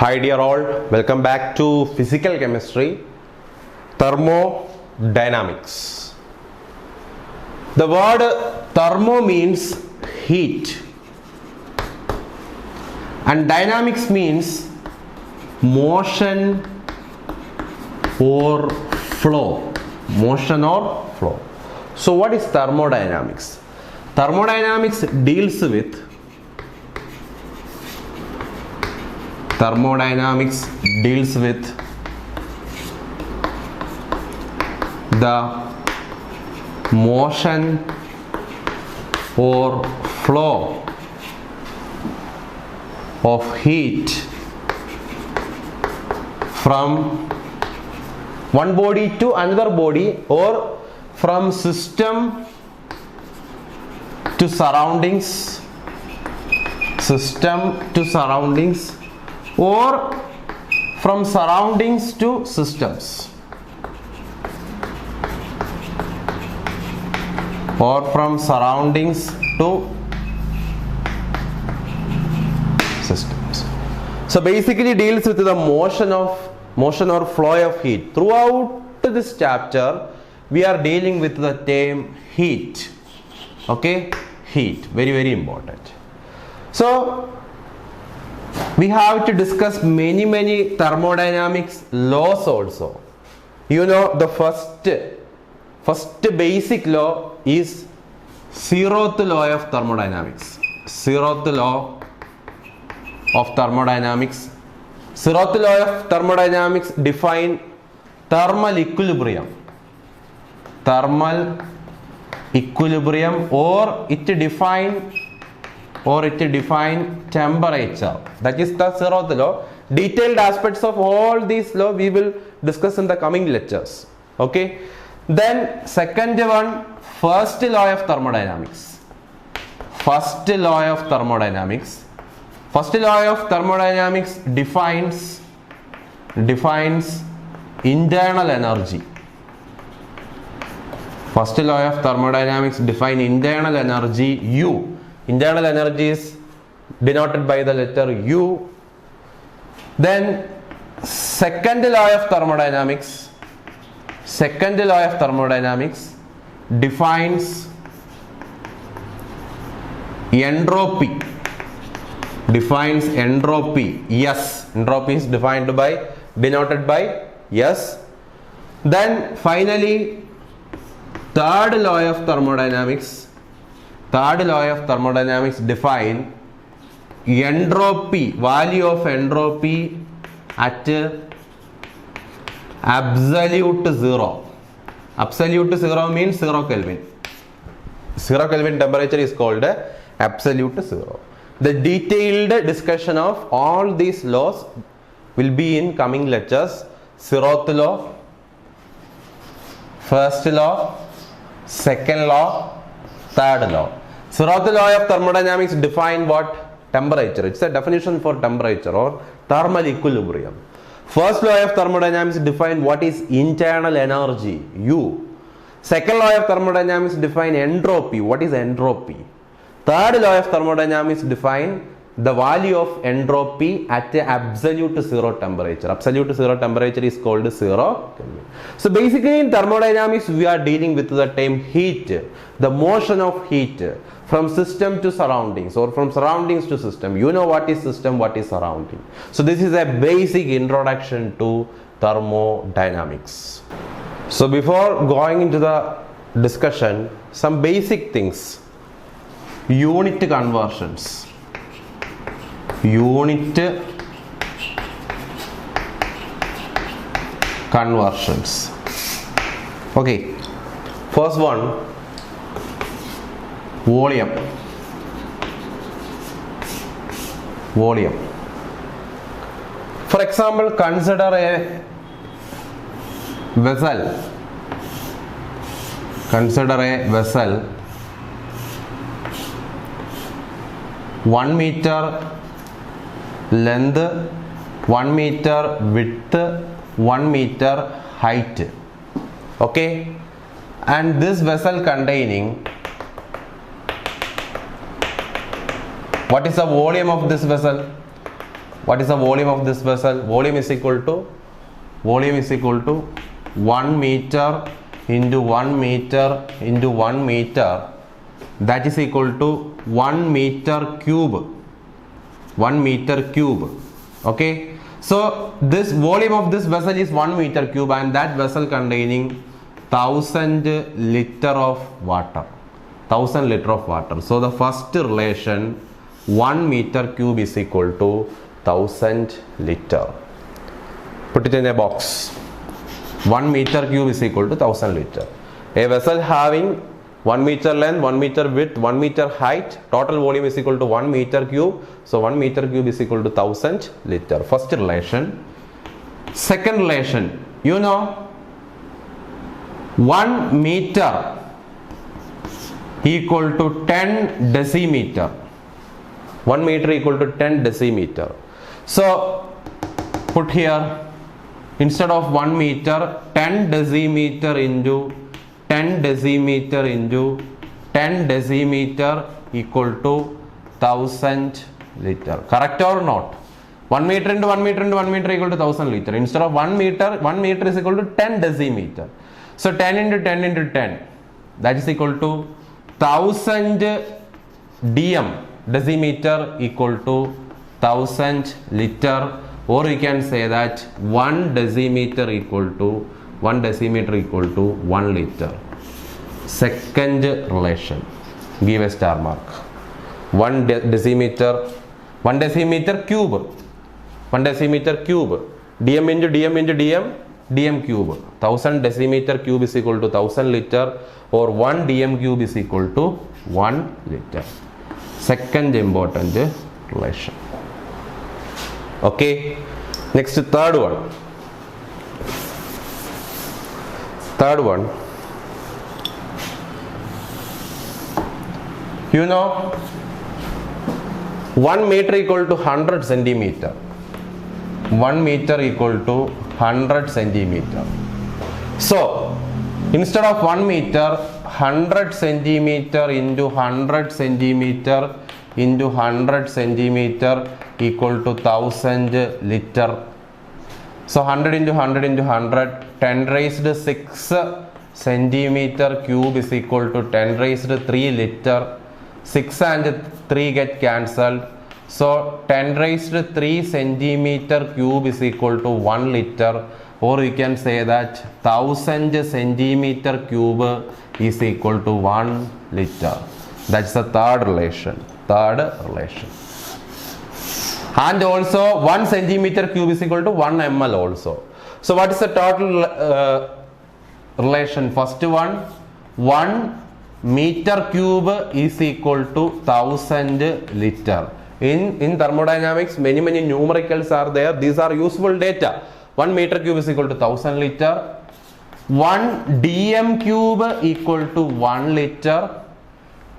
Hi dear all, welcome back to physical chemistry, thermodynamics. The word thermo means heat and dynamics means motion or flow. So what is thermodynamics? Thermodynamics deals with the motion or flow of heat from one body to another body, or from system to surroundings, or from surroundings to systems, So basically deals with the motion or flow of heat. Throughout this chapter we are dealing with the term heat. Okay, heat, very important. So we have to discuss many thermodynamics laws also. You know, the first basic law is zeroth law of thermodynamics. Zeroth law of thermodynamics define thermal equilibrium, or it define temperature. That is the zeroth law. Detailed aspects of all these laws we will discuss in the coming lectures. Okay. Then second one, first law of thermodynamics. First law of thermodynamics defines internal energy. First law of thermodynamics define internal energy U. Internal energy is denoted by the letter U. Then second law of thermodynamics defines entropy. Yes, entropy is denoted by yes. Then finally third law of thermodynamics define entropy, value of entropy at absolute zero. Absolute zero means 0 Kelvin. 0 Kelvin temperature is called absolute zero. The detailed discussion of all these laws will be in coming lectures. Zeroth law, first law, second law, third law. Zeroth law of thermodynamics define what? Temperature. It's a definition for temperature or thermal equilibrium. First law of thermodynamics define what is internal energy, U. Second law of thermodynamics define entropy. What is entropy? Third law of thermodynamics define the value of entropy at the absolute zero temperature. Absolute zero temperature is called 0 Kelvin. So basically in thermodynamics we are dealing with the term heat, the motion of heat from system to surroundings or from surroundings to system. You know what is system, what is surrounding. So this is a basic introduction to thermodynamics. So before going into the discussion, some basic things. Unit conversions. Okay, first one, volume. For example, consider a vessel. Consider a vessel 1 meter length, 1 meter width, 1 meter height. Okay, and this vessel containing, what is the volume of this vessel? What is the volume of this vessel? Volume is equal to 1 meter into 1 meter into 1 meter, that is equal to 1 meter cube. 1 meter cube. Okay, so this volume of this vessel is 1 meter cube, and that vessel containing 1000 liter of water. 1000 liter of water. So the first relation, 1 meter cube is equal to 1000 liter. Put it in a box. 1 meter cube is equal to 1000 liter. A vessel having 1 meter length, 1 meter width, 1 meter height, total volume is equal to 1 meter cube. So 1 meter cube is equal to 1000 liter. First relation. Second relation, you know, 1 meter equal to 10 decimeter. 1 meter equal to 10 decimeter. So put here, instead of 1 meter, 10 decimeter into 10 decimeter into 10 decimeter equal to 1000 liter. Correct or not? 1 meter into 1 meter into 1 meter equal to 1000 liter. Instead of 1 meter is equal to 10 decimeter. So 10 into 10 into 10, that is equal to 1000 dm, decimeter equal to 1000 liter, or you can say that 1 decimeter equal to 1 liter. Second relation, give a star mark. 1 decimeter cube, 1 decimeter cube, dm into dm into dm cube. 1000 decimeter cube is equal to 1000 liter, or 1 dm cube is equal to 1 liter. Second important relation. Okay, next third one. You know, 1 meter equal to 100 centimeter. 1 meter equal to 100 centimeter. So instead of 1 meter, 100 centimeter into 100 centimeter into 100 centimeter equal to 1000 liter. So 100 into 100 into 100, 10 raised 6 centimeter cube is equal to 10 raised 3 liter. 6 and 3 get cancelled. So 10 raised 3 centimeter cube is equal to 1 liter, or you can say that 1000 centimeter cube is equal to 1 liter. That's the third relation. And also 1 centimeter cube is equal to 1 ml also. So what is the total relation? First one, 1 meter cube is equal to 1000 liter. In thermodynamics, many numericals are there. These are useful data. 1 meter cube is equal to 1000 liter. 1 dm cube equal to 1 liter.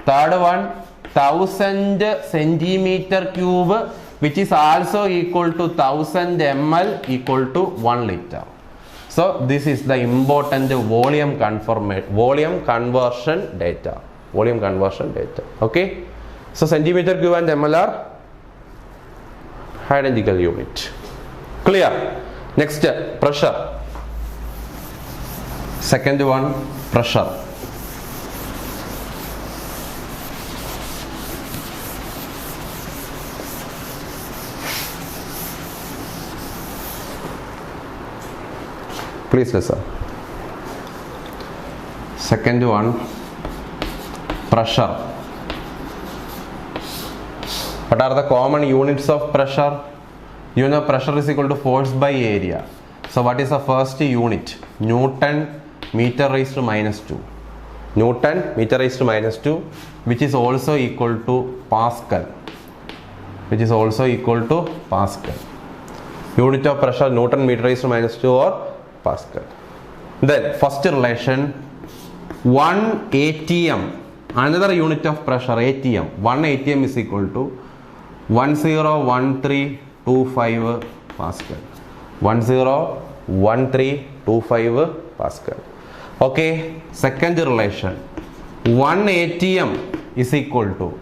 Third one, 1000 centimeter cube, which is also equal to 1000 ml equal to 1 liter. So this is the important volume conversion data. Okay. So centimeter cube and ml are identical unit. Clear? Next, pressure. Second one, pressure. Please listen. Second one, pressure. What are the common units of pressure? You know, pressure is equal to force by area. So what is the first unit? Newton meter raised to minus 2. Newton meter raised to minus 2, which is also equal to Pascal. Unit of pressure, Newton meter raised to minus 2 or Pascal. Then first relation, 1 atm, another unit of pressure, atm. 1 atm is equal to 101325 Pascal. 101325 Pascal. Okay, second relation, 1 atm is equal to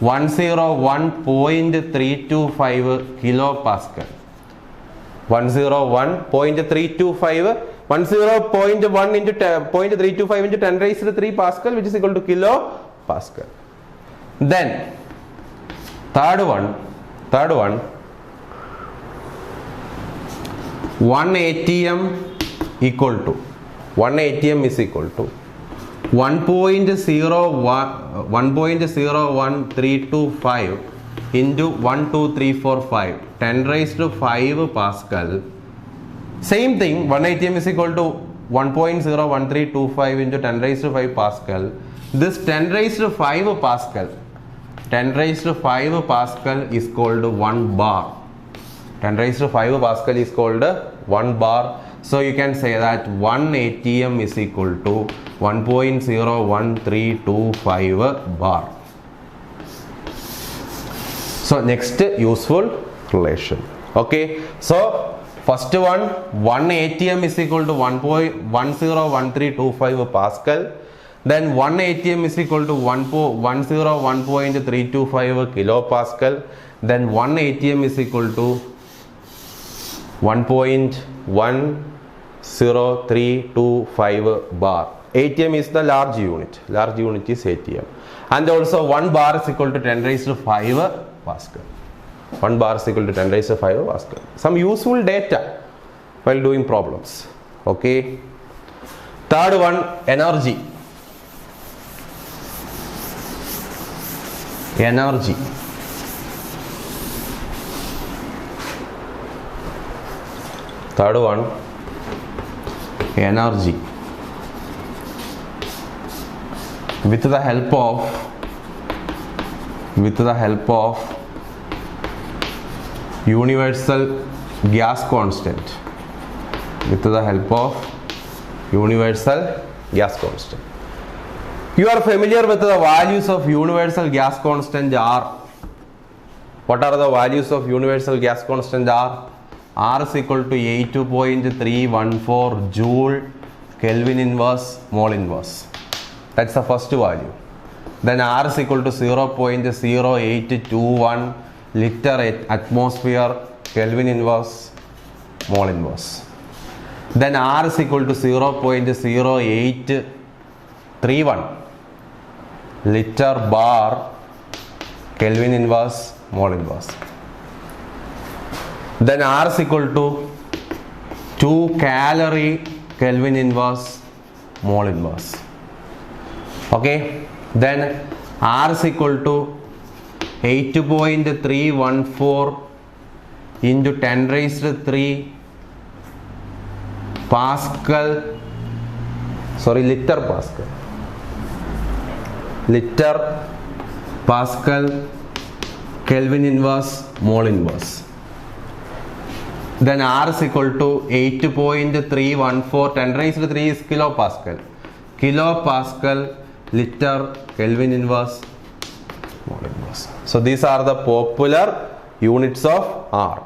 101.325 kilopascal. 101.325, 10.1 into 0.325 into 10 raised to 3 Pascal, which is equal to kilopascal. Then third one, 1 atm equal to 1 atm is equal to 1.01325 into 12345, 10 raised to 5 Pascal. Same thing, 1 atm is equal to 1.01325 into 10 raised to 5 Pascal. This 10 raised to 5 Pascal, 10 raised to 5 Pascal is called 1 bar. 10 raised to 5 Pascal is called 1 bar. So you can say that 1 atm is equal to 1.01325 bar. So next, useful relation. Okay, so first one, 1 atm is equal to 1.101325 Pascal. Then 1 atm is equal to 101.325 kilopascal. Then 1 atm is equal to 1.10325 bar. ATM is the large unit. Large unit is ATM. And also 1 bar is equal to 10 raised to 5 Pascal. 1 bar is equal to 10 raised to 5 Pascal. Some useful data while doing problems. Okay. Third one, energy. Energy. Third one, energy. With the help of universal gas constant. With the help of universal gas constant. You are familiar with the values of universal gas constant R. What are the values of universal gas constant R? R is equal to 8.314 joule Kelvin inverse mole inverse. That's the first value. Then R is equal to 0.0821 liter atmosphere Kelvin inverse mole inverse. Then R is equal to 0.0831 liter bar Kelvin inverse mole inverse. Then R is equal to 2 calorie Kelvin inverse mole inverse. Okay. Then R is equal to 8.314 into 10 raised to 3 Pascal. Sorry, liter Pascal. Liter Pascal Kelvin inverse mole inverse. Then R is equal to 8.314, 10 raised to 3 is kilopascal. Kilopascal liter Kelvin inverse mole inverse. So these are the popular units of R.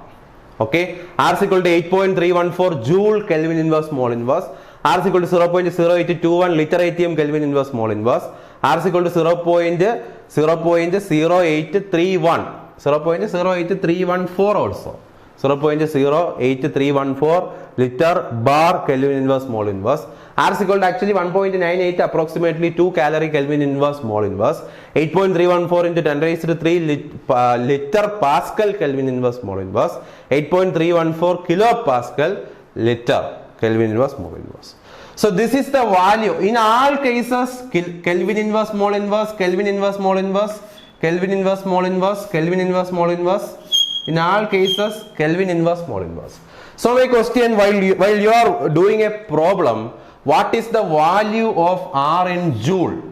Okay, R is equal to 8.314 joule Kelvin inverse mole inverse. R is equal to 0.0821 liter ATM Kelvin inverse mole inverse. R is equal to 0.0831 also. 0.08314 liter bar Kelvin inverse mole inverse. R is equal to actually 1.98 approximately 2 calorie Kelvin inverse mole inverse. 8.314 into 10 raised to 3 liter Pascal Kelvin inverse mole inverse. 8.314 kilopascal liter Kelvin inverse mole inverse. So this is the value in all cases. Kelvin inverse mole inverse, Kelvin inverse mole inverse, Kelvin inverse mole inverse, Kelvin inverse mole inverse. In all cases, Kelvin inverse mole inverse. So my question, while you are doing a problem, what is the value of R in joule?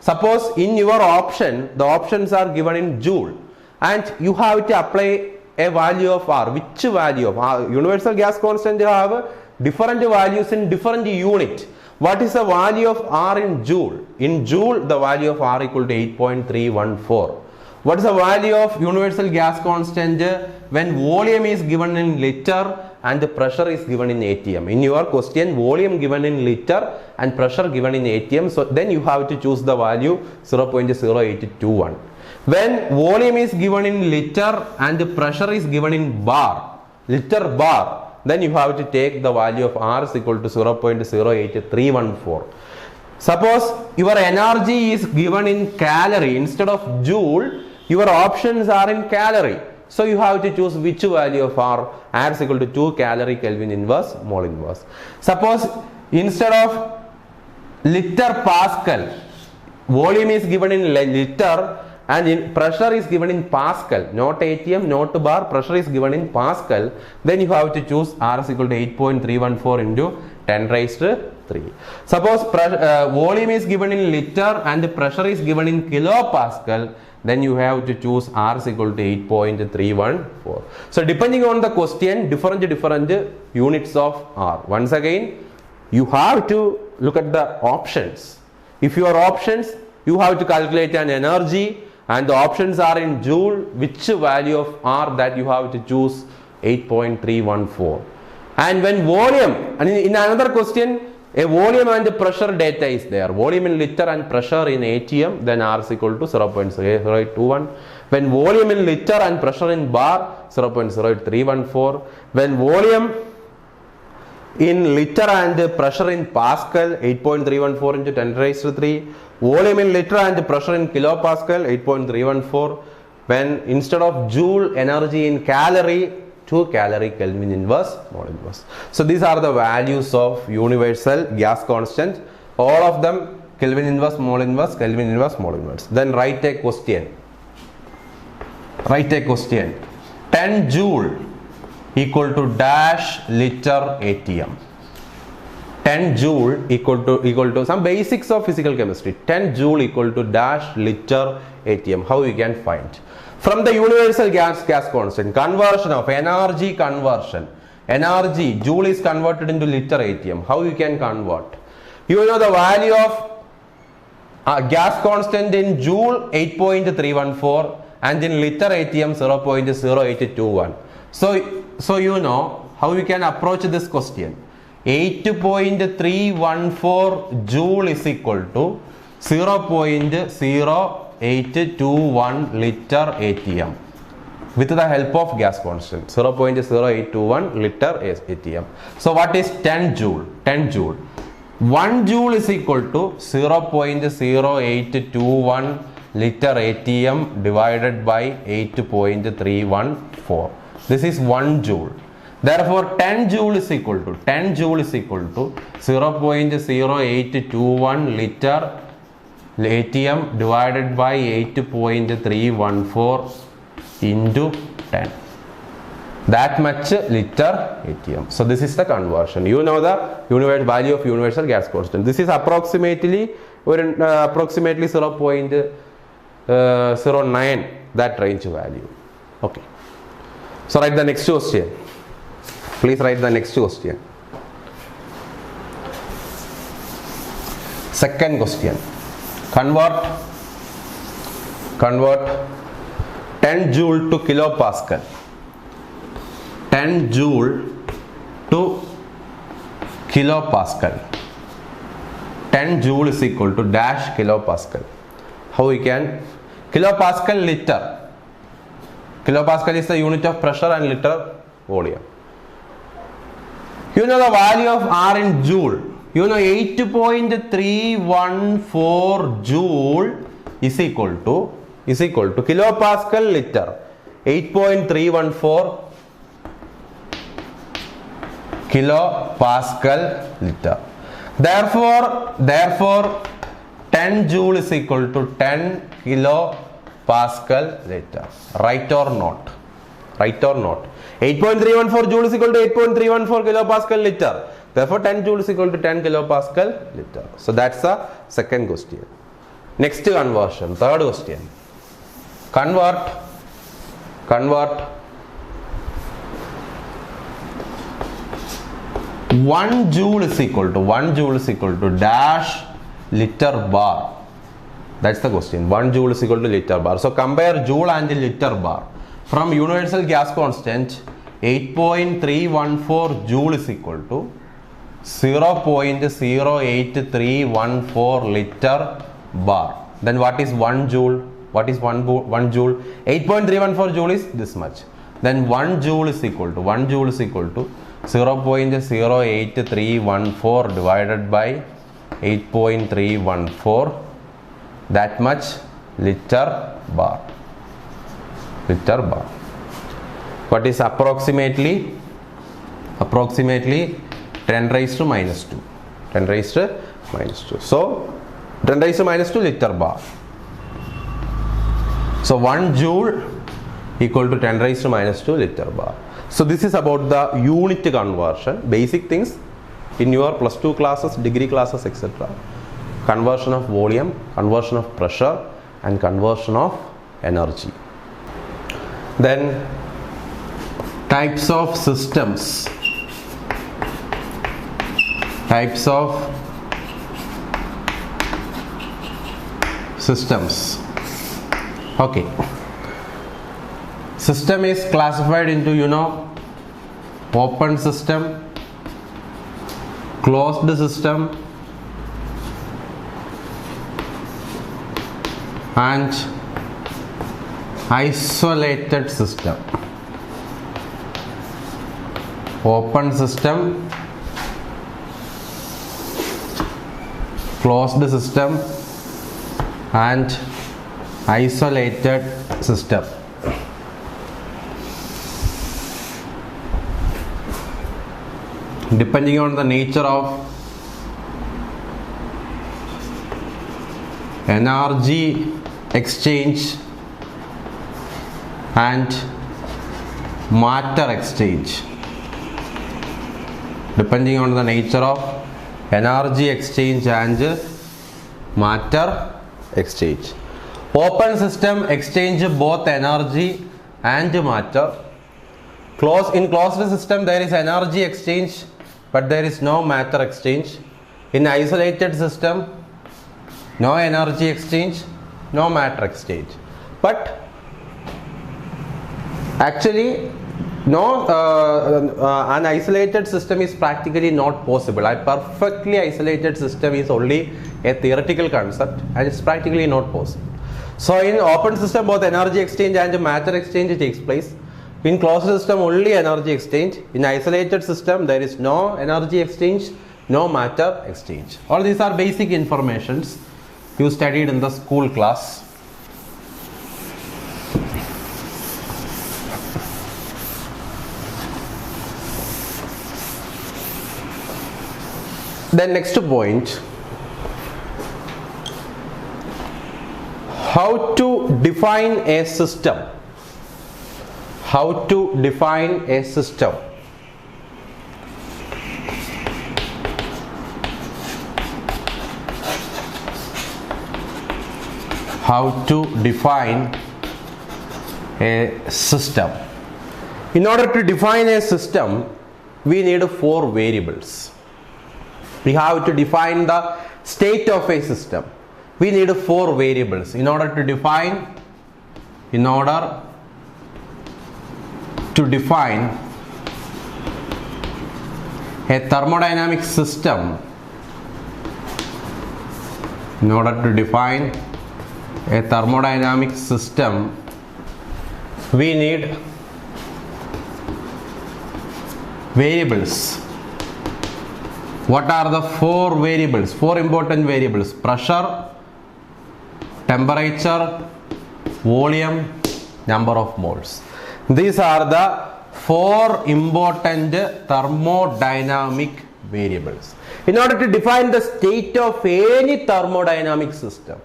Suppose in your option, the options are given in joule, and you have to apply a value of R. Which value of R? Universal gas constant you have different values in different unit. What is the value of R in joule? In joule, the value of R equal to 8.314. What is the value of universal gas constant when volume is given in liter and the pressure is given in ATM? In your question, volume given in liter and pressure given in ATM. So then you have to choose the value 0.0821. When volume is given in liter and pressure is given in bar, liter bar, then you have to take the value of R is equal to 0.08314. Suppose your energy is given in calorie instead of joule, your options are in calorie. So you have to choose which value of R. R is equal to 2 calorie Kelvin inverse mole inverse. Suppose instead of liter pascal, volume is given in liter and pressure is given in pascal, not ATM, not bar, pressure is given in pascal, then you have to choose R is equal to 8.314 into 10 raised to 3. Suppose volume is given in liter and pressure is given in kilopascal, then you have to choose R is equal to 8.314. So depending on the question, different units of R. Once again, you have to look at the options. If your options, you have to calculate an energy and the options are in joule, which value of R that you have to choose 8.314. And when volume, and in another question, a volume and pressure data is there. Volume in liter and pressure in ATM, then R is equal to 0.0821. When volume in liter and pressure in bar, 0.0314. When volume in liter and pressure in pascal, 8.314 into 10 raised to 3. Volume in liter and pressure in kilopascal, 8.314. When instead of joule, energy in calorie, 2 calorie Kelvin inverse mole inverse. So these are the values of universal gas constant. All of them Kelvin inverse mole inverse, Kelvin inverse mole inverse. Then write a question. 10 joule equal to dash liter ATM. 10 joule equal to some basics of physical chemistry. 10 joule equal to dash liter ATM. How you can find? From the universal gas constant, conversion of energy conversion. Energy, joule is converted into liter ATM. How you can convert? You know the value of gas constant in joule 8.314 and in liter ATM 0.0821. So you know how you can approach this question. 8.314 joule is equal to 0.0821 liter ATM with the help of gas constant 0.0821 liter ATM. So what is 10 joule? 10 joule. 1 joule is equal to 0.0821 liter ATM divided by 8.314. This is 1 joule. Therefore 10 joule is equal to 0.0821 liter ATM divided by 8.314 into 10. That much liter ATM. So this is the conversion. You know the value of universal gas constant. This is approximately 0.09, that range value. Okay. So write the next question. Please write the next question. Second question. Convert 10 joule to kilopascal. 10 joule to kilopascal. 10 joule is equal to dash kilopascal. How we can? Kilopascal liter. Kilopascal is the unit of pressure and liter volume. You know the value of R in joule. You know 8.314 joule is equal to kilopascal liter. 8.314 kilopascal liter. Therefore 10 joule is equal to 10 kilopascal liter. Right or not? 8.314 joule is equal to 8.314 kilopascal liter. Therefore 10 joule is equal to 10 kilopascal liter. So that's the second question. Next conversion, third question. Convert 1 joule is equal to dash liter bar. That's the question. 1 joule is equal to liter bar. So compare joule and liter bar. From universal gas constant, 8.314 joule is equal to 0.08314 liter bar. Then what is 1 joule? What is 1 joule? 8.314 joule is this much. Then 1 joule is equal to 0.08314 divided by 8.314, that much liter bar. What is approximately 10 raised to minus 2. 10 raised to minus 2. So 10 raised to minus 2 liter bar. So 1 joule equal to 10 raised to minus 2 liter bar. So this is about the unit conversion, basic things in your plus 2 classes, degree classes, etc. Conversion of volume, conversion of pressure, and conversion of energy. Then types of systems. Okay. System is classified into, open system, closed system, and isolated system. Open system, closed system, and isolated system. Depending on the nature of energy exchange and matter exchange. Depending on the nature of energy exchange and matter exchange. Open system exchange both energy and matter. In closed system there is energy exchange, but there is no matter exchange. In isolated system, no energy exchange, no matter exchange. But actually, an isolated system is practically not possible. A perfectly isolated system is only a theoretical concept and it's practically not possible. So in open system, both energy exchange and matter exchange takes place. In closed system, only energy exchange. In isolated system, there is no energy exchange, no matter exchange. All these are basic informations you studied in the school class. Then next point, how to define a system. How to define a system. How to define a system. In order to define a system, we need 4 variables. We have to define the state of a system. We need 4 variables in order to define a thermodynamic system. In order to define a thermodynamic system, we need variables. What are the 4 variables? 4 important variables: pressure, temperature, volume, number of moles. These are the 4 important thermodynamic variables. In order to define the state of any thermodynamic system,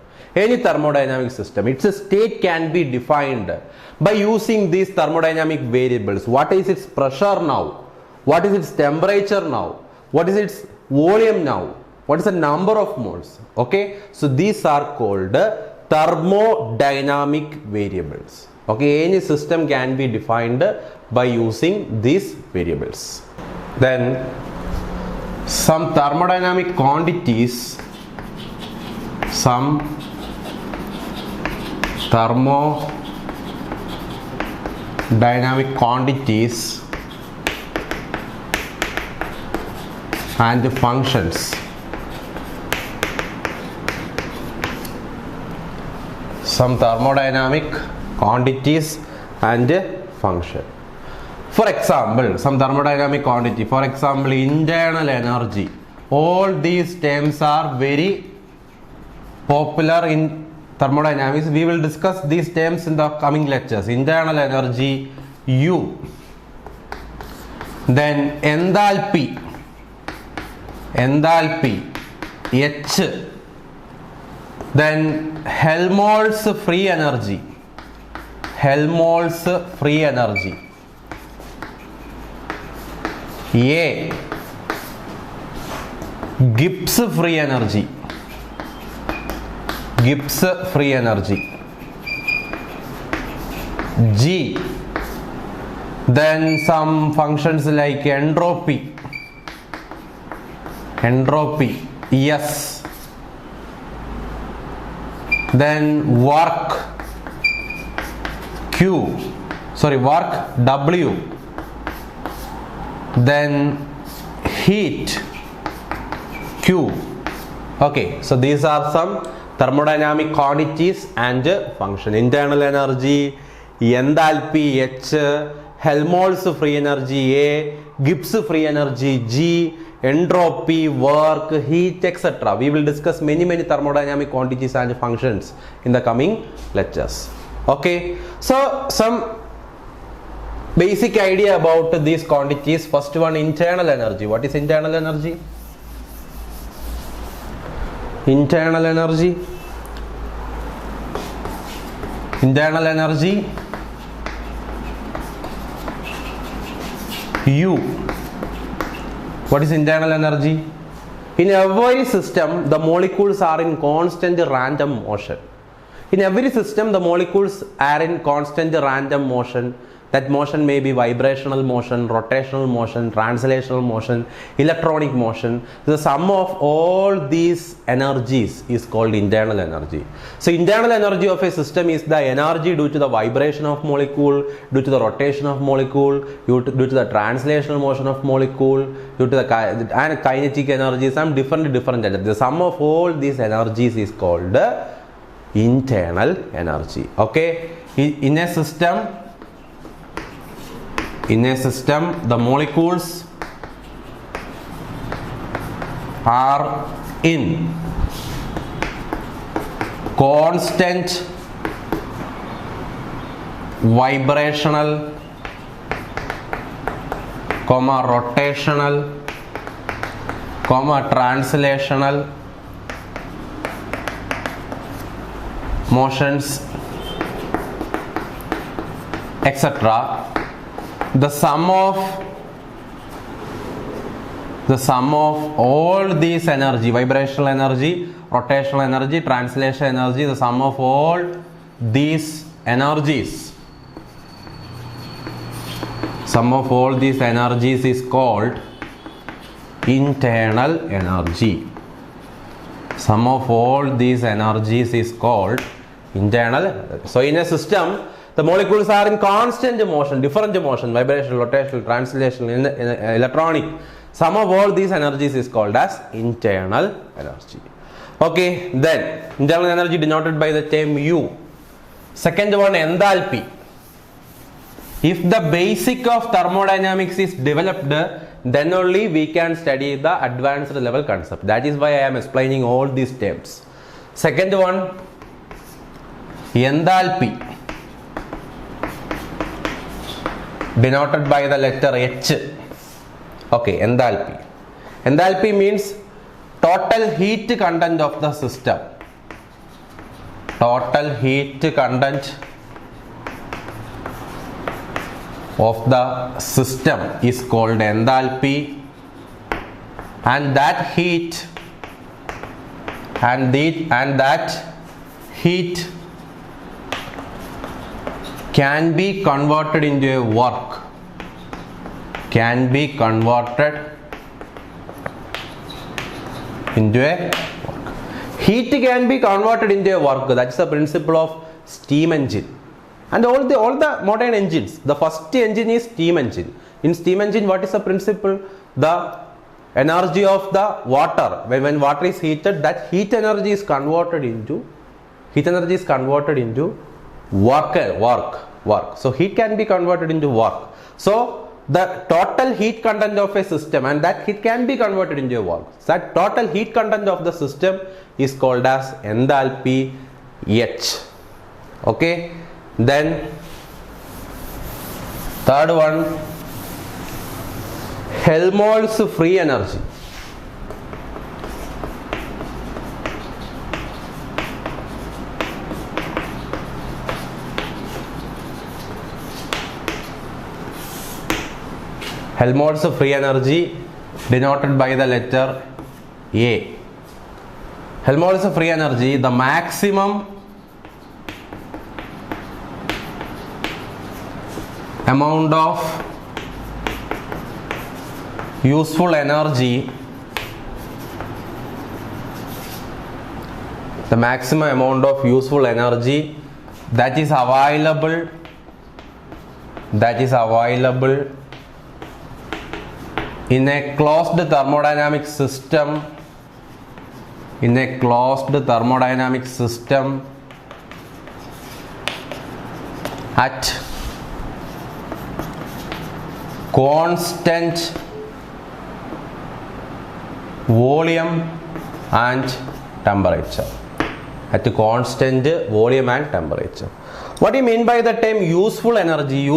its state can be defined by using these thermodynamic variables. What is its pressure now? What is its temperature now? What is its volume now? What is the number of moles? Okay, so these are called thermodynamic variables. Okay, any system can be defined by using these variables. Then some thermodynamic quantities, and functions. some thermodynamic quantities and function. For example, some thermodynamic quantity, for example, internal energy. All these terms are very popular in thermodynamics. We will discuss these terms in the coming lectures. Internal energy, U. Then enthalpy, H. Then Helmholtz free energy, A. Gibbs free energy, G. Then some functions like entropy, S. Then work, W. Then heat, Q. Okay, so these are some thermodynamic quantities and function. Internal energy, enthalpy, H. Helmholtz free energy, A. Gibbs free energy, G. Entropy, work, heat, etc. We will discuss many thermodynamic quantities and functions in the coming lectures. Okay, so some basic idea about these quantities. First one, internal energy. What is internal energy? Internal energy, U. What is internal energy? In every system, the molecules are in constant random motion. In every system, the molecules are in constant random motion. That motion may be vibrational motion, rotational motion, translational motion, electronic motion. The sum of all these energies is called internal energy. So internal energy of a system is the energy due to the vibration of molecule, due to the rotation of molecule, due to the translational motion of molecule, due to the kinetic energy, some different energy. The sum of all these energies is called internal energy. Okay, in a system, the molecules are in constant vibrational, rotational, translational motions, etc. The sum of all these energy, vibrational energy, rotational energy, translation energy, the sum of all these energies is called internal energy. Sum of all these energies is called internal. So in a system, the molecules are in constant motion, different motion, vibrational, rotational, translational, electronic. Sum of all these energies is called as internal energy. Okay, then internal energy denoted by the term U. Second one, enthalpy. If the basic of thermodynamics is developed, then only we can study the advanced level concept. That is why I am explaining all these terms. Second one, enthalpy, denoted by the letter H. Okay, enthalpy. Enthalpy means total heat content of the system. Total heat content of the system is called enthalpy, and that heat can be converted into a work. Heat can be converted into a work. That's the principle of steam engine. And all the modern engines, the first engine is steam engine. In steam engine, what is the principle? The energy of the water, when water is heated, that heat energy is converted into heat energy is converted into work. So heat can be converted into work. So the total heat content of a system, and that heat can be converted into a work. So that total heat content of the system is called as enthalpy H. Okay. Then third one, Helmholtz free energy. Helmholtz free energy denoted by the letter A. Helmholtz free energy, the maximum amount of useful energy, the maximum amount of useful energy that is available in a closed thermodynamic system, at constant volume and temperature. At constant volume and temperature. What do you mean by the term useful energy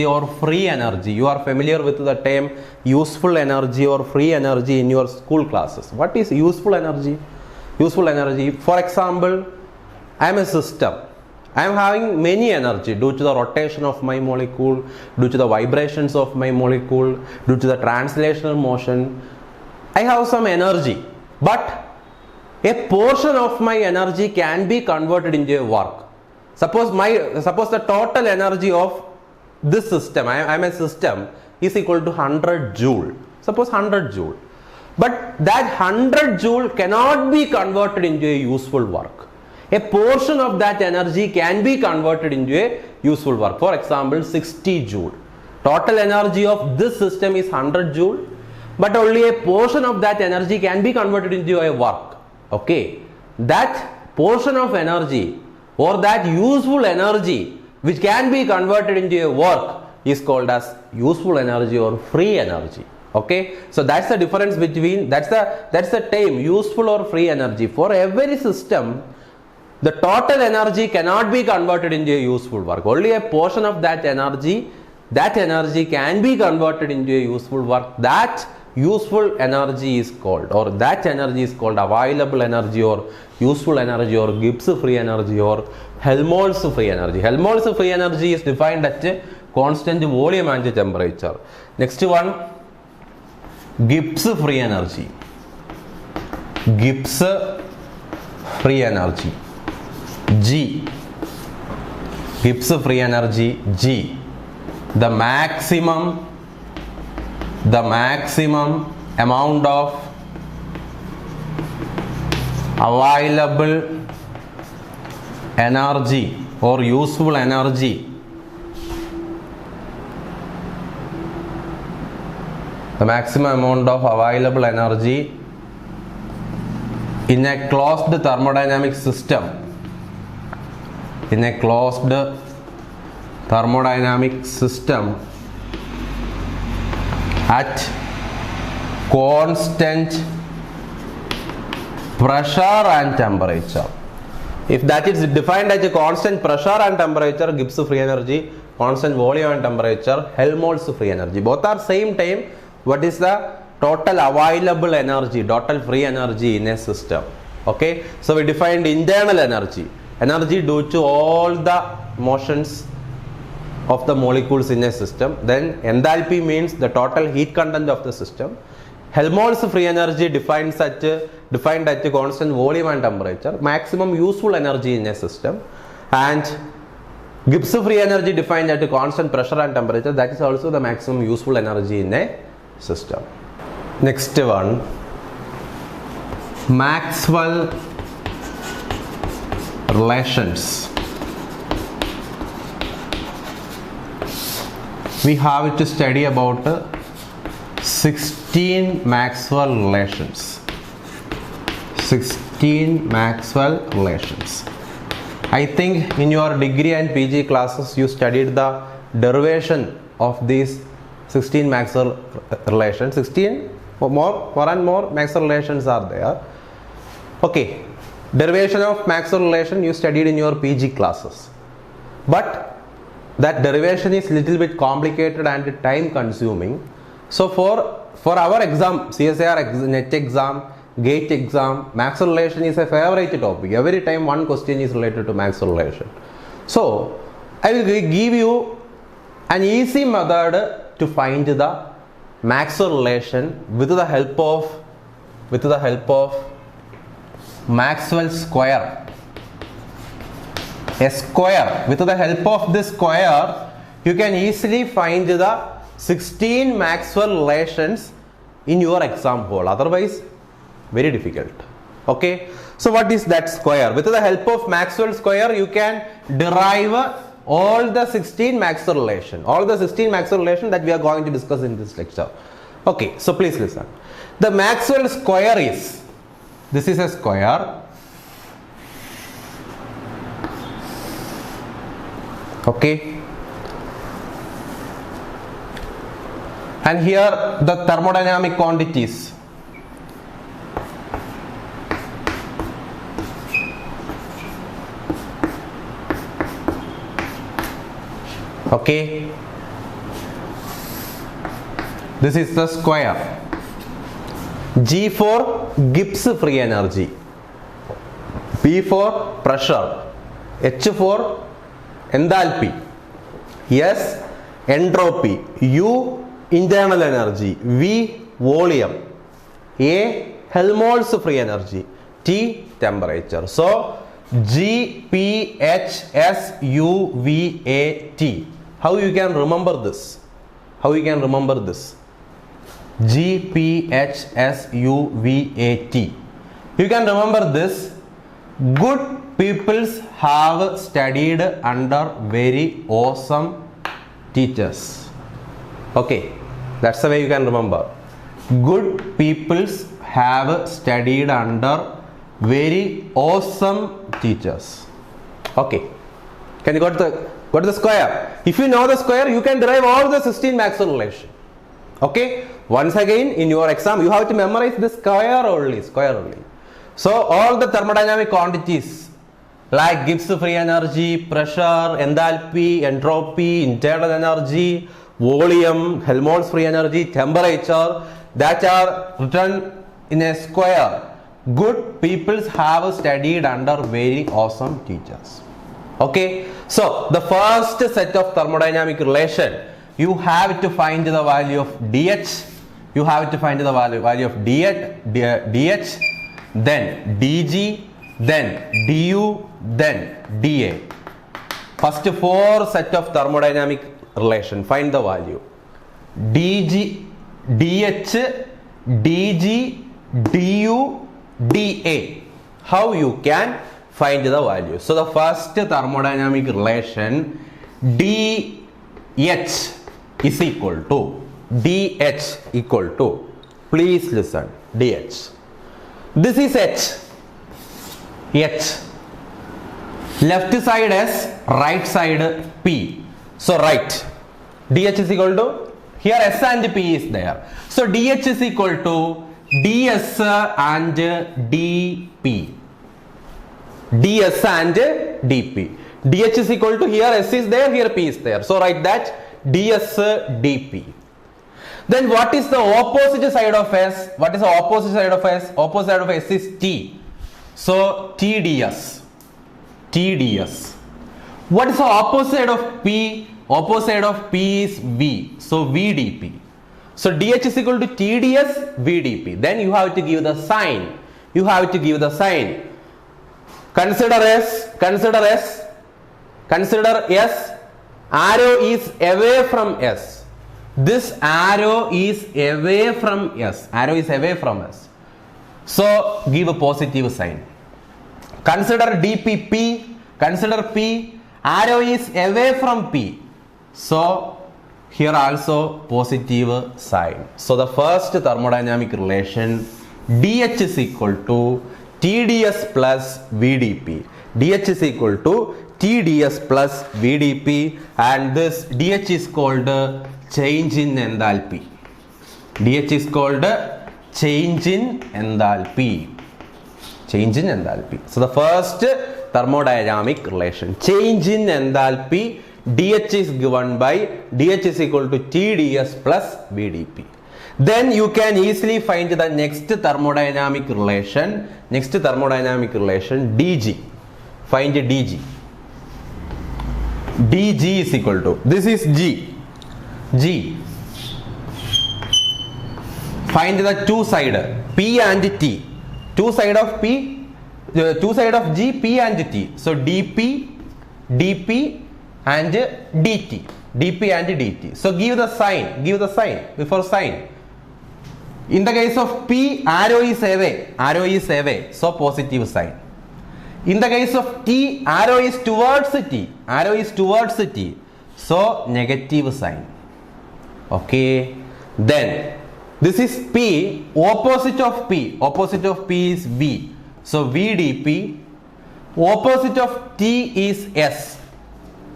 or free energy? You are familiar with the term useful energy or free energy in your school classes. What is useful energy? Useful energy, for example, I am a system. I am having many energy due to the rotation of my molecule, due to the vibrations of my molecule, due to the translational motion. I have some energy, but a portion of my energy can be converted into a work. Suppose the total energy of this system, I am a system, is equal to 100 joule. Suppose 100 joule. But that 100 joule cannot be converted into a useful work. A portion of that energy can be converted into a useful work. For example, 60 joule. Total energy of this system is 100 joule, but only a portion of that energy can be converted into a work. Okay. That portion of energy or that useful energy which can be converted into a work is called as useful energy or free energy. Okay, so that's the difference between, that's the term useful or free energy. For every system, the total energy cannot be converted into a useful work. Only a portion of that energy can be converted into a useful work. That useful energy is called, or that energy is called available energy or useful energy or Gibbs free energy or Helmholtz free energy. Helmholtz free energy is defined at constant volume and temperature. Next one, Gibbs free energy. Gibbs free energy, G. Gibbs free energy, G. The maximum amount of available energy or useful energy, the maximum amount of available energy in a closed thermodynamic system, at constant pressure and temperature. If that is defined as a constant pressure and temperature, Gibbs free energy, constant volume and temperature, Helmholtz free energy. Both are same time. What is the total available energy, total free energy in a system? Okay, so we defined internal energy due to all the motions of the molecules in a system. Then enthalpy means the total heat content of the system. Helmholtz free energy defined at a constant volume and temperature, maximum useful energy in a system. And Gibbs free energy defined at a constant pressure and temperature, that is also the maximum useful energy in a system. Next one, Maxwell relations. We have to study about 16 Maxwell relations. I think in your degree and PG classes you studied the derivation of these 16 Maxwell relations. 16 more and more Maxwell relations are there. Okay, derivation of Maxwell relation you studied in your PG classes, but that derivation is little bit complicated and time consuming. So for our exam, CSIR NET exam, GATE exam, Maxwell relation is a favorite topic. Every time one question is related to Maxwell relation. So I will give you an easy method to find the Maxwell relation with the help of Maxwell's square. A square. With the help of this square, you can easily find the 16 Maxwell relations in your exam hall. Otherwise, very difficult. Okay. So what is that square? With the help of Maxwell square, you can derive all the 16 Maxwell relation. All the 16 Maxwell relation that we are going to discuss in this lecture. Okay. So please listen. The Maxwell square is, this is a square. Okay. And here the thermodynamic quantities. Okay. This is the square. G for Gibbs free energy, P for pressure, H for enthalpy, S entropy, U internal energy, V volume, A Helmholtz free energy, T temperature. So G, P, H, S, U, V, A, T. How you can remember this? How you can remember this? G, P, H, S, U, V, A, T. You can remember this. Good peoples have studied under very awesome teachers. Okay, that's the way you can remember. Good peoples have studied under very awesome teachers. Okay, can you got the square? If you know the square, you can derive all the 16 Maxwell relation. Okay, once again in your exam you have to memorize the square only. So all the thermodynamic quantities like Gibbs free energy, pressure, enthalpy, entropy, internal energy, volume, Helmholtz free energy, temperature, that are written in a square. Good peoples have studied under very awesome teachers. Okay, so the first set of thermodynamic relation, you have to find the value of dH, you have to find the value of dH, then dG, then du, then dA. First four set of thermodynamic relation, find the value. dG, dH, dG, du, dA. How you can find the value? So the first thermodynamic relation, dH is equal to, please listen, dH. This is H. Left side S, right side P. So right, dH is equal to, here S and P is there. So dH is equal to ds and dP. ds and dP. dH is equal to, here S is there, here P is there. So write that ds dP. Then what is the opposite side of S? What is the opposite side of S? Opposite side of S is T. So TdS. What is the opposite side of P? Opposite side of P is V. So VdP. So dH is equal to TdS VdP. Then you have to give the sign. Consider S. Arrow is away from S. This arrow is away from S. So give a positive sign. Consider dP. Consider P. Arrow is away from P. So here also positive sign. So the first thermodynamic relation, dH is equal to TdS plus VdP. dH is equal to TdS plus VdP, and this dH is called change in enthalpy. dH is called change in enthalpy. Change in enthalpy. So the first thermodynamic relation, change in enthalpy, dH is given by dH is equal to TdS plus VdP. Then you can easily find the next thermodynamic relation. Next thermodynamic relation, dG. Find dG. dG is equal to, this is G. G. Find the two side P and T. Two side of P, two side of G, P and T. So dP, dP and dt. dP and dt. So give the sign. Give the sign before sign. In the case of P, arrow is away. Arrow is away. So positive sign. In the case of T, arrow is towards T. Arrow is towards T. So negative sign. Okay. Then this is P. Opposite of P. Opposite of P is V. So VdP. Opposite of T is S.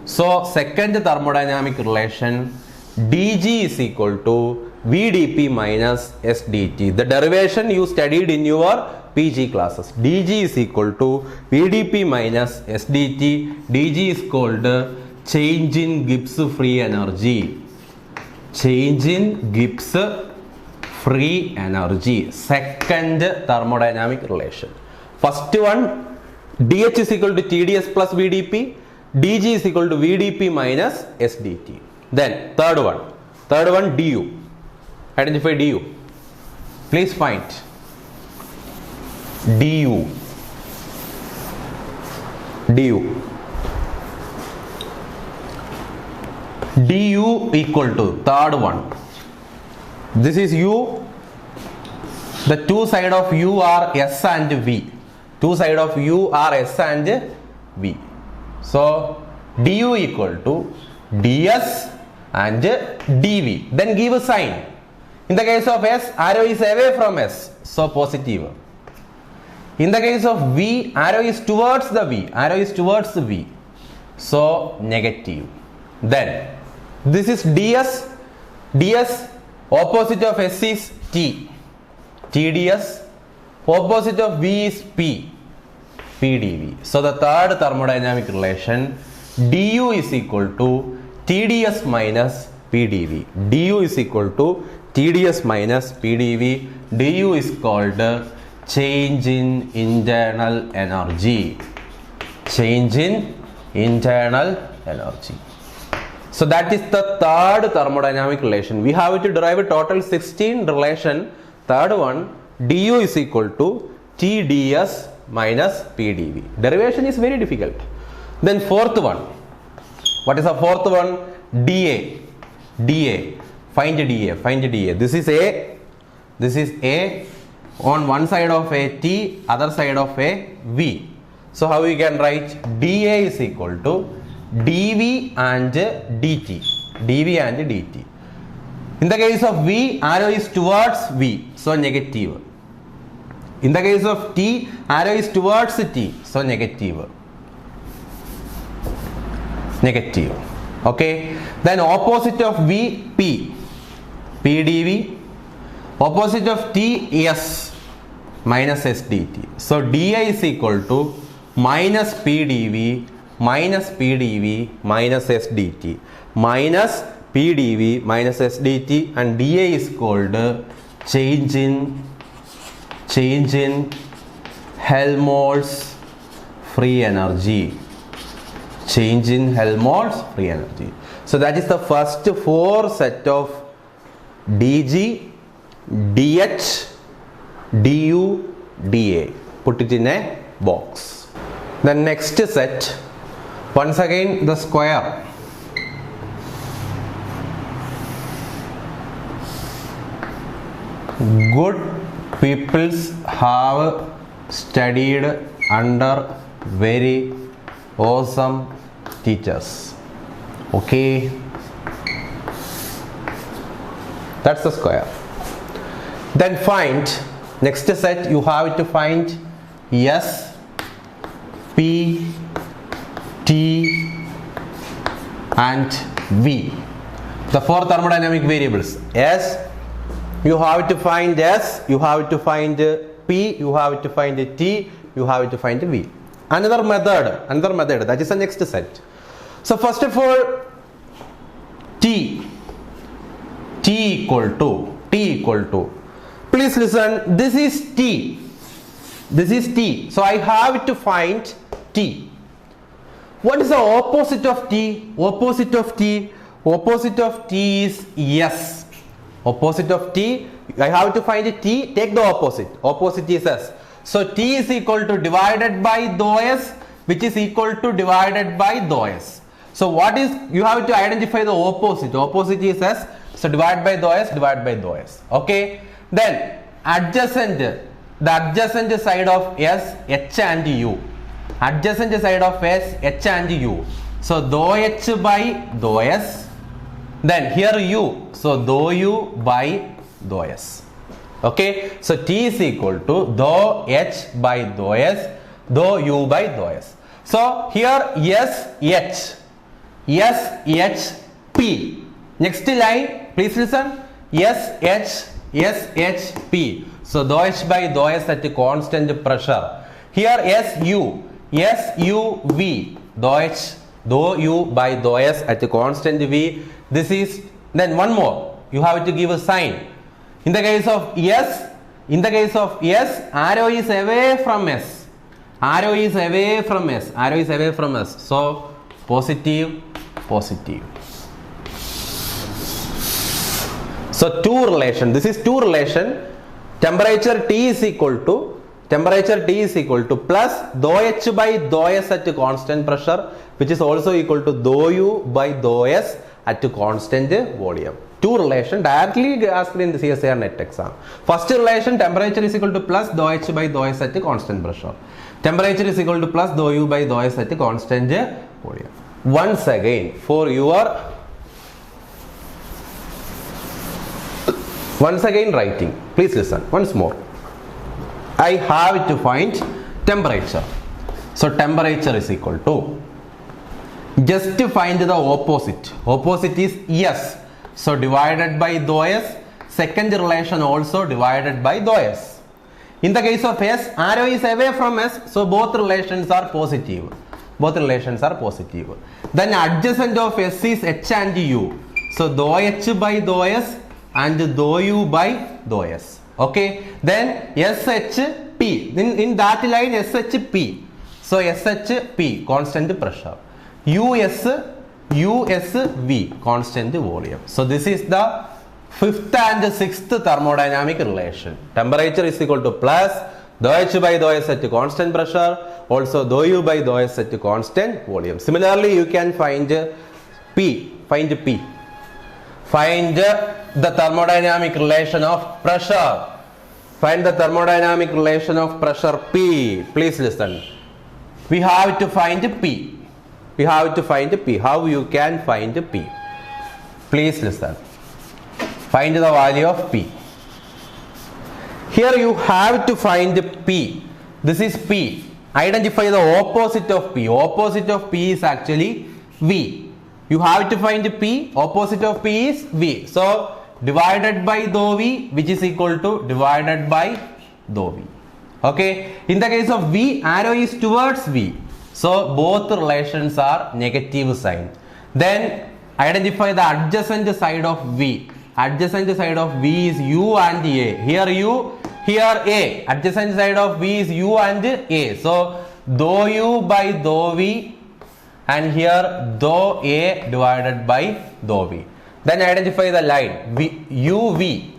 So second thermodynamic relation, dG is equal to VdP minus SdT. The derivation you studied in your PG classes. dG is equal to VdP minus SdT. dG is called change in Gibbs free energy. Change in Gibbs free energy. Second thermodynamic relation. First one, dH is equal to TdS plus VdP. dG is equal to VdP minus SdT. Then third one du. Identify du. Please find du. du. du equal to third one. This is u. The two side of u are S and V. Two side of u are S and V. So du equal to ds and dv. Then give a sign. In the case of S, arrow is away from S. So positive. In the case of V, arrow is towards the V. Arrow is towards the V. So negative. Then this is ds. ds. Opposite of S is T. TdS. Opposite of V is P. PdV. So the third thermodynamic relation, du is equal to TdS minus PdV. du is equal to TdS minus PdV. du is called change in internal energy. Change in internal energy. So that is the third thermodynamic relation. We have to derive a total 16 relation. Third one, du is equal to TdS minus PdV. Derivation is very difficult. Then fourth one. What is the fourth one? dA. dA. Find dA. Find dA. This is A. This is A. On one side of a T, other side of a V. So how we can write? dA is equal to dV and dt. dV and dt. In the case of V, arrow is towards V. So negative. In the case of T, arrow is towards T. So negative. Negative. Okay. Then opposite of V, P. PdV. Opposite of T, S. Minus SdT. So dI is equal to minus PdV minus PdV minus SdT. Minus PdV minus SdT, and dA is called change in Helmholtz free energy. Change in Helmholtz free energy. So that is the first four set of dG, dH, du, dA. Put it in a box. The next set, once again the square. Good peoples have studied under very awesome teachers. Okay, that's the square. Then find, next set you have to find S, P, T and V. The four thermodynamic variables. S, you have to find S, you have to find P, you have to find T, you have to find V. Another method, that is the next set. So first of all, T equal to, please listen, this is T. So I have to find T. What is the opposite of T? Opposite of T is S. Opposite of T, I have to find T, take the opposite. Opposite is S. So T is equal to divided by dou S, which is equal to divided by dou S. So what is, you have to identify the opposite. Opposite is S. So divide by dou S, Okay. Then the adjacent side of S, H and U. Adjacent side of S, H and U. So dou H by dou S. Then here U. So dou U by dou S. Okay. So T is equal to dou H by dou S, dou U by dou S. So here S, H, P. Next line, please listen. S, H, P. So dou H by dou S at constant pressure. Here S, U, V. Dou H, dou U by dou S at constant V. This is, then one more. You have to give a sign. In the case of S, arrow is away from S. Arrow is away from S. So positive. So this is two relation. Temperature T is equal to plus dou H by dou S at constant pressure, which is also equal to dou U by dou S at constant volume. Two relation directly asked in the CSIR net exam. First relation, temperature is equal to plus dou H by dou S at constant pressure. Temperature is equal to plus dou U by dou S at constant volume. Once again, for your writing, please listen once more. I have to find temperature. So temperature is equal to, just to find the opposite. Opposite is S. So divided by dou S. Second relation also divided by dou S. In the case of S, arrow is away from S. So both relations are positive. Then adjacent of S is H and U. So dou H by dou S and dou U by dou S. Okay. Then SHP. In that line SHP. So SHP, constant pressure. USV, constant volume. So this is the fifth and sixth thermodynamic relation. Temperature is equal to plus dou H by dou S at constant pressure, also dou U by dou S at constant volume. Similarly, you can find P. Find the thermodynamic relation of pressure. Find the thermodynamic relation of pressure P. Please listen. We have to find P. How you can find P? Please listen. Find the value of P. Here you have to find P. This is P. Identify the opposite of P. Opposite of P is actually V. You have to find P. Opposite of P is V. So divided by dou V, which is equal to divided by dou V. Okay. In the case of V, arrow is towards V. So both relations are negative sign. Then identify the adjacent side of V. Adjacent side of V is U and A. Here U, here A. Adjacent side of V is U and A. So dou U by dou V, and here dou A divided by dou V. Then identify the line UV,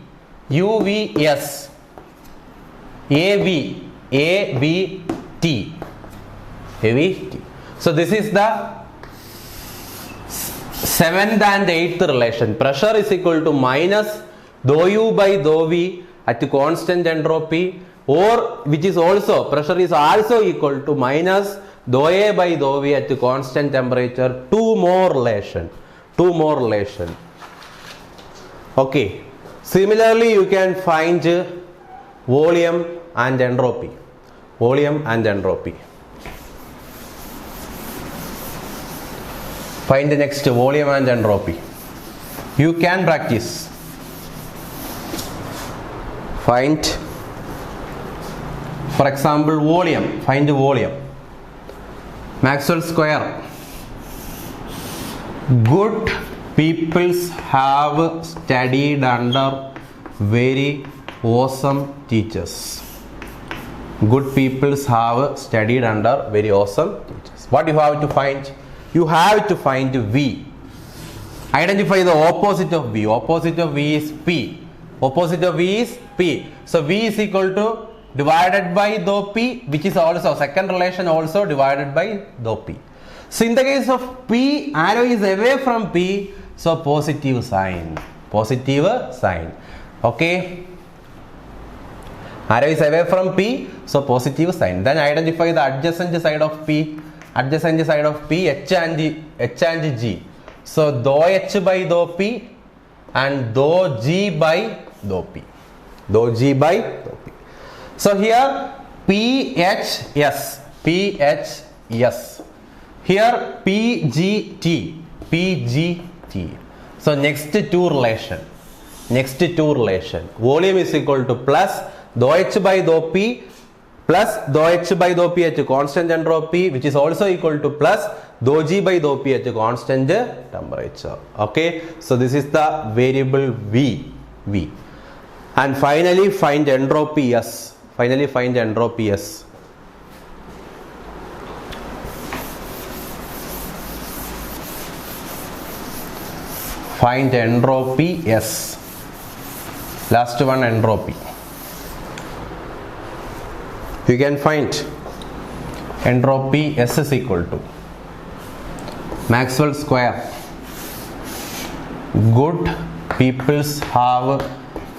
UVS, AV, AVT. So this is the seventh and eighth relation. Pressure is equal to minus dou U by dou V at constant entropy, or which is also, pressure is also equal to minus dou A by dou V at constant temperature. Two more relation. Okay. Similarly, you can find volume and entropy. Find the next volume and entropy. You can practice. Find, for example, volume. Find the volume. Maxwell square. Good peoples have studied under very awesome teachers. Good peoples have studied under very awesome teachers. What you have to find? You have to find V. Identify the opposite of V. Opposite of V is P. Opposite of V is P. So V is equal to divided by dou P, which is also second relation, also divided by dou P. So in the case of P, arrow is away from P, so positive sign. Positive sign. Okay. Arrow is away from P, so positive sign. Then identify the adjacent side of P. Adjacent side of P, H and G. So dou H by dou P and dou G by dou P. Dou G by dou P. So here PHS. PHS. Here PGT. PGT. So next two relation. Next two relation. Volume is equal to plus dou H by dou P plus dou H by dou P at constant entropy, which is also equal to plus dou G by dou P at constant temperature. Okay, so this is the variable V. And finally find entropy S. Finally find entropy S. Find entropy S. Last one, entropy. You can find entropy S is equal to Maxwell square. Good peoples have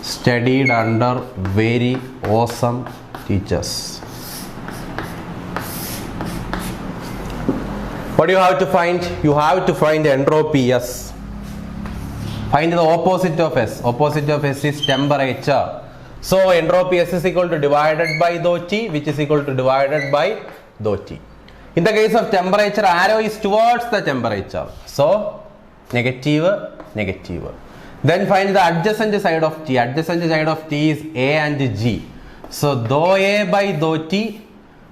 studied under very awesome teachers. What do you have to find? You have to find entropy S. Find the opposite of S. Opposite of S is temperature. So entropy S is equal to divided by dou T, which is equal to divided by dou T. In the case of temperature, arrow is towards the temperature. So negative, negative. Then find the adjacent side of T. Adjacent side of T is A and G. So dou A by dou T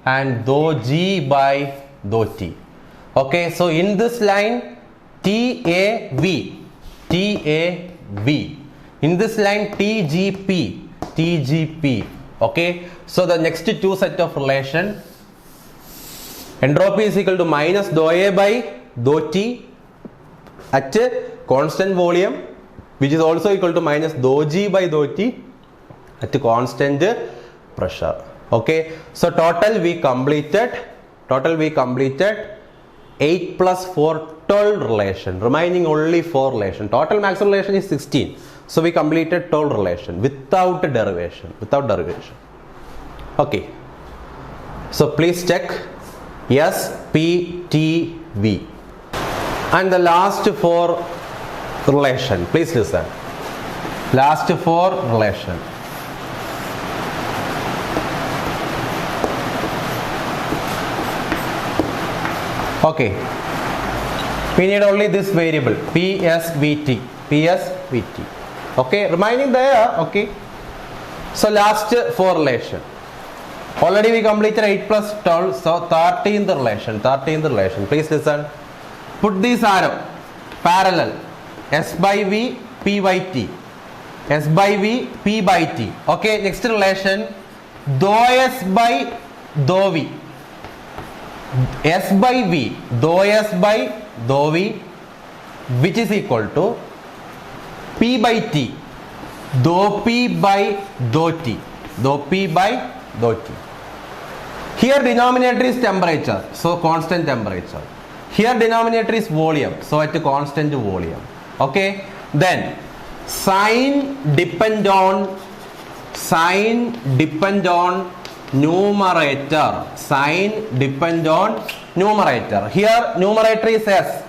and dou G by dou T. Okay, so in this line TAV. TAV. In this line TGP. TGP. Okay, so the next two set of relation, entropy is equal to minus dou A by dou T at constant volume, which is also equal to minus dou G by dou T at constant pressure. Okay, so total we completed 8 plus 4, 12 relation, remaining only 4 relation. Total maximum relation is 16. So we completed 12 relation without derivation. Okay. So please check S, P, T, V. And the last 4 relation. Please listen. Last 4 relation. Okay. We need only this variable PSVT. PSVT. Okay, remaining there. Okay, so last 4 relation. Already we completed 8 plus 12, so 13th relation. Please listen. Put this arrow parallel. S by V, P by T. S by V, P by T. Okay, next relation. Dou S by dou V. S by V. Dou S by dou V, which is equal to P by T, dou P by dou T, dou P by dou T. Here denominator is temperature, so constant temperature. Here denominator is volume, so at constant volume. Okay, then sign depend on numerator. Sign depend on numerator. Here numerator is S.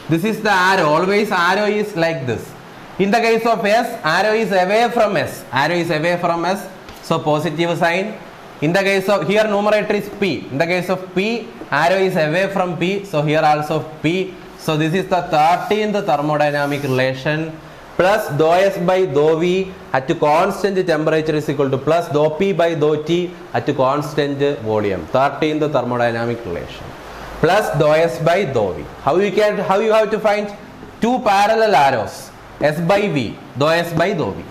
This is the arrow. Always arrow is like this. In the case of S, arrow is away from S. So positive sign. In the case of here numerator is P. In the case of P, arrow is away from P. So here also P. So this is the 13th thermodynamic relation. Plus dou S by dou V at constant temperature is equal to plus dou P by dou T at constant volume. 13th thermodynamic relation. Plus dou S by dou V. How you have to find two parallel arrows? S by V, dou S by dou V.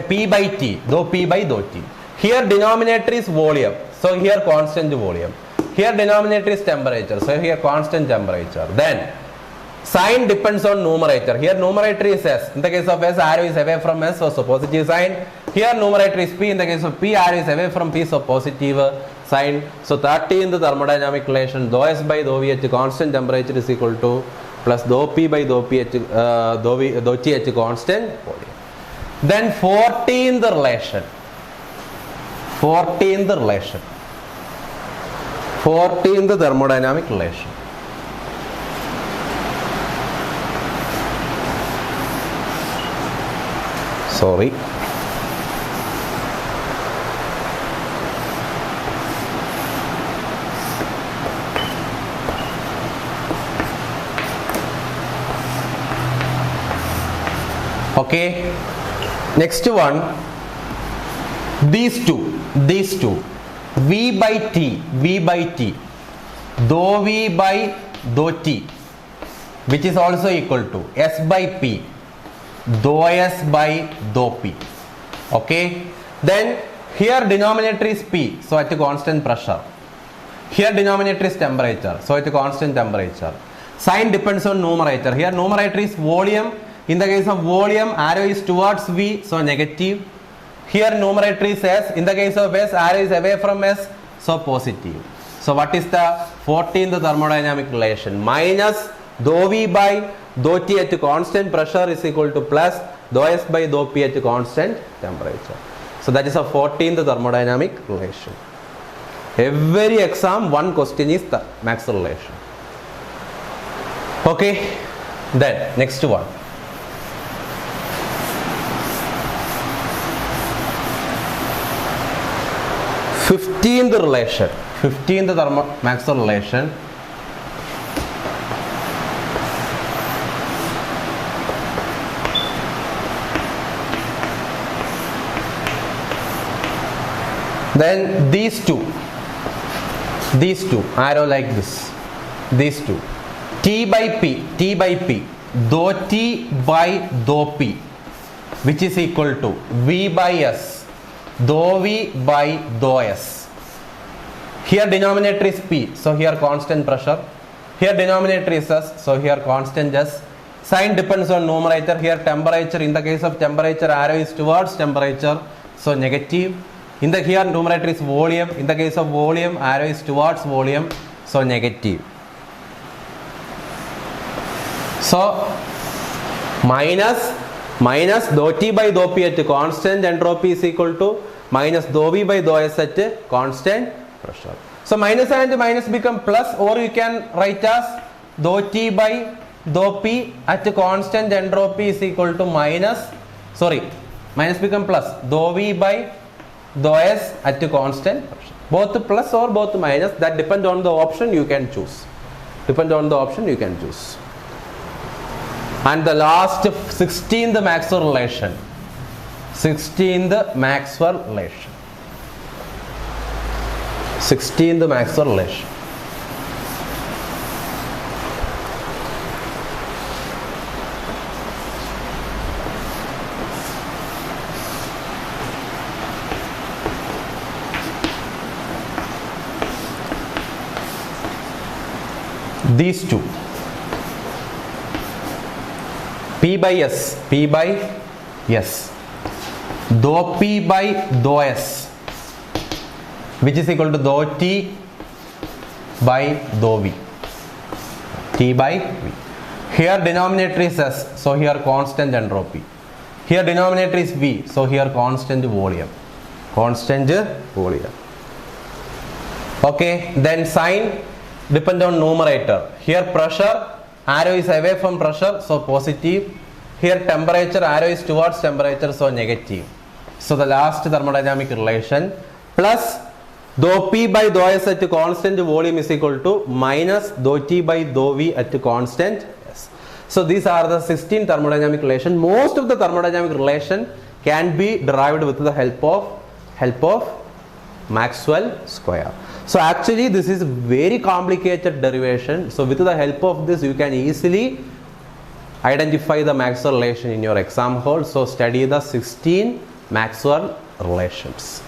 P by T, dou P by dou T. Here denominator is volume, so here constant volume. Here denominator is temperature, so here constant temperature. Then sign depends on numerator. Here numerator is S. In the case of S, arrow is away from S, so positive sign. Here numerator is P. In the case of P, arrow is away from P, so positive sign. So 13th thermodynamic relation, dou S by dou V at constant temperature is equal to plus dou P by dou P at dou T at constant volume. Then 14th relation. 14th thermodynamic relation. Sorry. Okay. Next one. These two. V by T, dou V by dou T, which is also equal to S by P, dou S by dou P. Okay. Then here denominator is P, so at a constant pressure. Here denominator is temperature, so at a constant temperature. Sign depends on numerator. Here numerator is volume. In the case of volume, arrow is towards V, so negative. Here numerator is S. In the case of S, arrow is away from S, so positive. So what is the 14th thermodynamic relation? Minus dou V by dou T at constant pressure is equal to plus dou S by dou P at constant temperature. So that is a 14th thermodynamic relation. Every exam, one question is the Maxwell relation. Okay. Then next one. 15th relation, 15th Maxwell relation. Then these two, arrow like this, these two, T by P, dou T by dou P, which is equal to V by S, dou V by dou S. Here denominator is P, so here constant pressure. Here denominator is S, so here constant S. Sign depends on numerator. Here temperature. In the case of temperature, arrow is towards temperature, so negative. In the here numerator is volume. In the case of volume, arrow is towards volume, so negative. So minus dou T by dou P at constant entropy is equal to minus dou V by dou S at constant pressure. So minus and minus become plus, or you can write as dou T by dou P at constant entropy is equal to minus become plus dou V by dou S at constant pressure. Both plus or both minus, that depend on the option you can choose. And the last 16th Maxwell relation. 16th Maxwell relation. These two, P by S, dou P by dou S, which is equal to dou T by dou V. Here denominator is S, so here constant entropy. Here denominator is V, so here constant volume. Okay, then sign depend on numerator. Here pressure, arrow is away from pressure, so positive. Here temperature, arrow is towards temperature, so negative. So the last thermodynamic relation, plus Dou P by dou S at constant volume is equal to minus dou T by dou V at constant S. So these are the 16 thermodynamic relation. Most of the thermodynamic relation can be derived with the help of Maxwell square. So actually this is very complicated derivation. So with the help of this you can easily identify the Maxwell relation in your exam hall. So study the 16 Maxwell relations.